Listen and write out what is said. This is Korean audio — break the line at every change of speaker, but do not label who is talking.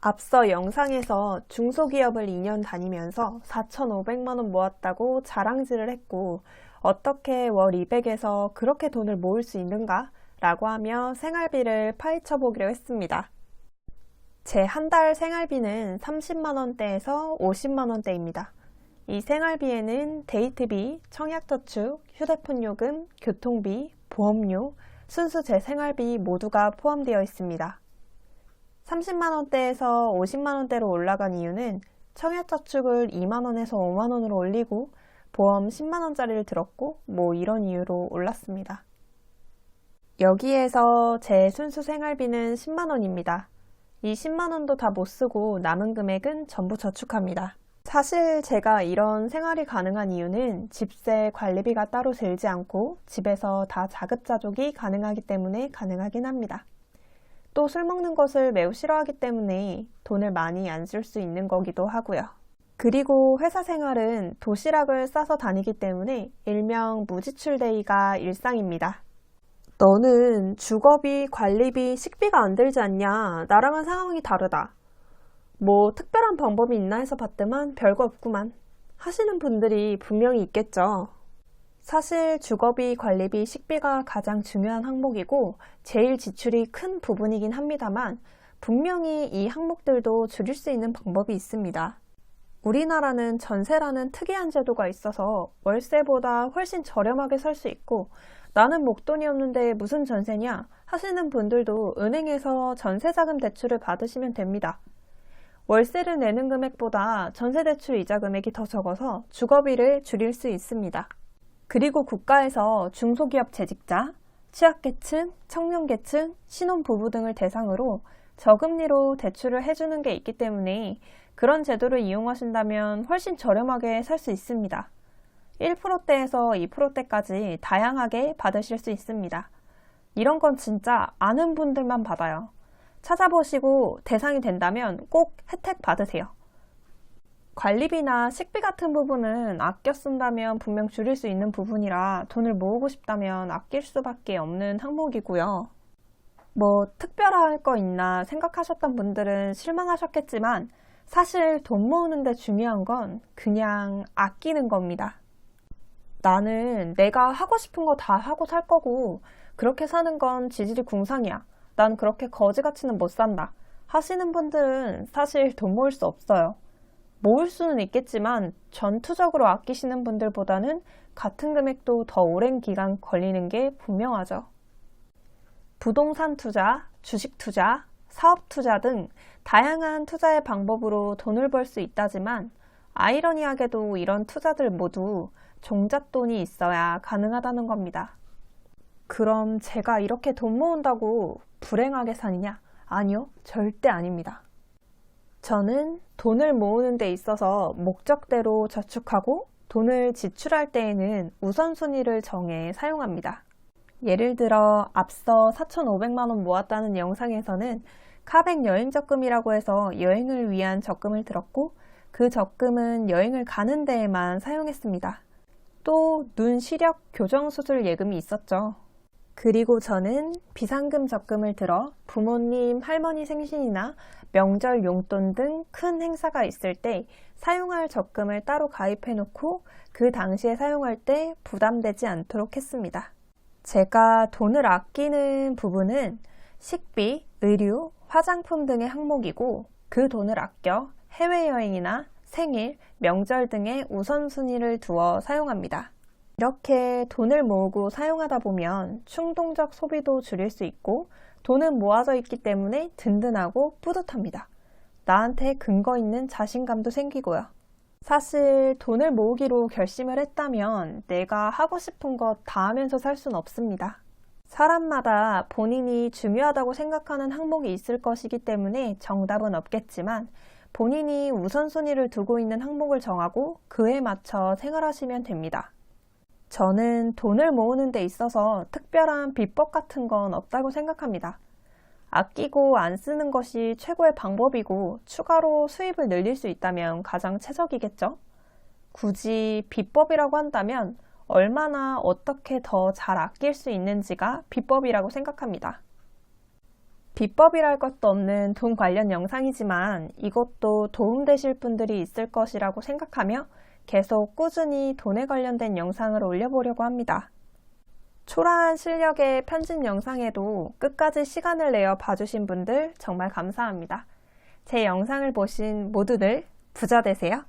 앞서 영상에서 중소기업을 2년 다니면서 4,500만 원 모았다고 자랑질을 했고, 어떻게 월 200에서 그렇게 돈을 모을 수 있는가? 라고 하며 생활비를 파헤쳐 보기로 했습니다. 제 한 달 생활비는 30만 원대에서 50만 원대입니다. 이 생활비에는 데이트비, 청약저축, 휴대폰 요금, 교통비, 보험료, 순수 제 생활비 모두가 포함되어 있습니다. 30만 원대에서 50만 원대로 올라간 이유는 청약저축을 2만 원에서 5만 원으로 올리고 보험 10만 원짜리를 들었고 이런 이유로 올랐습니다. 여기에서 제 순수 생활비는 10만 원입니다. 이 10만 원도 다 못 쓰고 남은 금액은 전부 저축합니다. 사실 제가 이런 생활이 가능한 이유는 집세 관리비가 따로 들지 않고 집에서 다 자급자족이 가능하기 때문에 가능하긴 합니다. 또 술 먹는 것을 매우 싫어하기 때문에 돈을 많이 안 쓸 수 있는 거기도 하고요. 그리고 회사 생활은 도시락을 싸서 다니기 때문에 일명 무지출데이가 일상입니다. 너는 주거비, 관리비, 식비가 안 들지 않냐? 나랑은 상황이 다르다. 특별한 방법이 있나 해서 봤더만 별거 없구만. 하시는 분들이 분명히 있겠죠. 사실 주거비, 관리비, 식비가 가장 중요한 항목이고 제일 지출이 큰 부분이긴 합니다만 분명히 이 항목들도 줄일 수 있는 방법이 있습니다. 우리나라는 전세라는 특이한 제도가 있어서 월세보다 훨씬 저렴하게 살 수 있고 나는 목돈이 없는데 무슨 전세냐 하시는 분들도 은행에서 전세자금 대출을 받으시면 됩니다. 월세를 내는 금액보다 전세대출 이자 금액이 더 적어서 주거비를 줄일 수 있습니다. 그리고 국가에서 중소기업 재직자, 취약계층, 청년계층, 신혼부부 등을 대상으로 저금리로 대출을 해주는 게 있기 때문에 그런 제도를 이용하신다면 훨씬 저렴하게 살 수 있습니다. 1%대에서 2%대까지 다양하게 받으실 수 있습니다. 이런 건 진짜 아는 분들만 받아요. 찾아보시고 대상이 된다면 꼭 혜택 받으세요. 관리비나 식비 같은 부분은 아껴 쓴다면 분명 줄일 수 있는 부분이라 돈을 모으고 싶다면 아낄 수밖에 없는 항목이고요. 특별할 거 있나 생각하셨던 분들은 실망하셨겠지만 사실 돈 모으는데 중요한 건 그냥 아끼는 겁니다. 나는 내가 하고 싶은 거 다 하고 살 거고 그렇게 사는 건 지질이 궁상이야. 난 그렇게 거지같이는 못 산다. 하시는 분들은 사실 돈 모을 수 없어요. 모을 수는 있겠지만 전투적으로 아끼시는 분들보다는 같은 금액도 더 오랜 기간 걸리는 게 분명하죠. 부동산 투자, 주식 투자, 사업 투자 등 다양한 투자의 방법으로 돈을 벌 수 있다지만 아이러니하게도 이런 투자들 모두 종잣돈이 있어야 가능하다는 겁니다. 그럼 제가 이렇게 돈 모은다고 불행하게 사느냐? 아니요, 절대 아닙니다. 저는 돈을 모으는 데 있어서 목적대로 저축하고 돈을 지출할 때에는 우선순위를 정해 사용합니다. 예를 들어 앞서 4,500만 원 모았다는 영상에서는 카백 여행 적금이라고 해서 여행을 위한 적금을 들었고 그 적금은 여행을 가는 데에만 사용했습니다. 또 눈 시력 교정 수술 예금이 있었죠. 그리고 저는 비상금 적금을 들어 부모님, 할머니 생신이나 명절 용돈 등 큰 행사가 있을 때 사용할 적금을 따로 가입해 놓고 그 당시에 사용할 때 부담되지 않도록 했습니다. 제가 돈을 아끼는 부분은 식비, 의류, 화장품 등의 항목이고 그 돈을 아껴 해외여행이나 생일, 명절 등의 우선순위를 두어 사용합니다. 이렇게 돈을 모으고 사용하다 보면 충동적 소비도 줄일 수 있고 돈은 모아져 있기 때문에 든든하고 뿌듯합니다. 나한테 근거 있는 자신감도 생기고요. 사실 돈을 모으기로 결심을 했다면 내가 하고 싶은 것 다 하면서 살 수는 없습니다. 사람마다 본인이 중요하다고 생각하는 항목이 있을 것이기 때문에 정답은 없겠지만 본인이 우선순위를 두고 있는 항목을 정하고 그에 맞춰 생활하시면 됩니다. 저는 돈을 모으는 데 있어서 특별한 비법 같은 건 없다고 생각합니다. 아끼고 안 쓰는 것이 최고의 방법이고 추가로 수입을 늘릴 수 있다면 가장 최적이겠죠? 굳이 비법이라고 한다면 얼마나 어떻게 더 잘 아낄 수 있는지가 비법이라고 생각합니다. 비법이랄 것도 없는 돈 관련 영상이지만 이것도 도움되실 분들이 있을 것이라고 생각하며 계속 꾸준히 돈에 관련된 영상을 올려보려고 합니다. 초라한 실력의 편집 영상에도 끝까지 시간을 내어 봐주신 분들 정말 감사합니다. 제 영상을 보신 모두들 부자 되세요.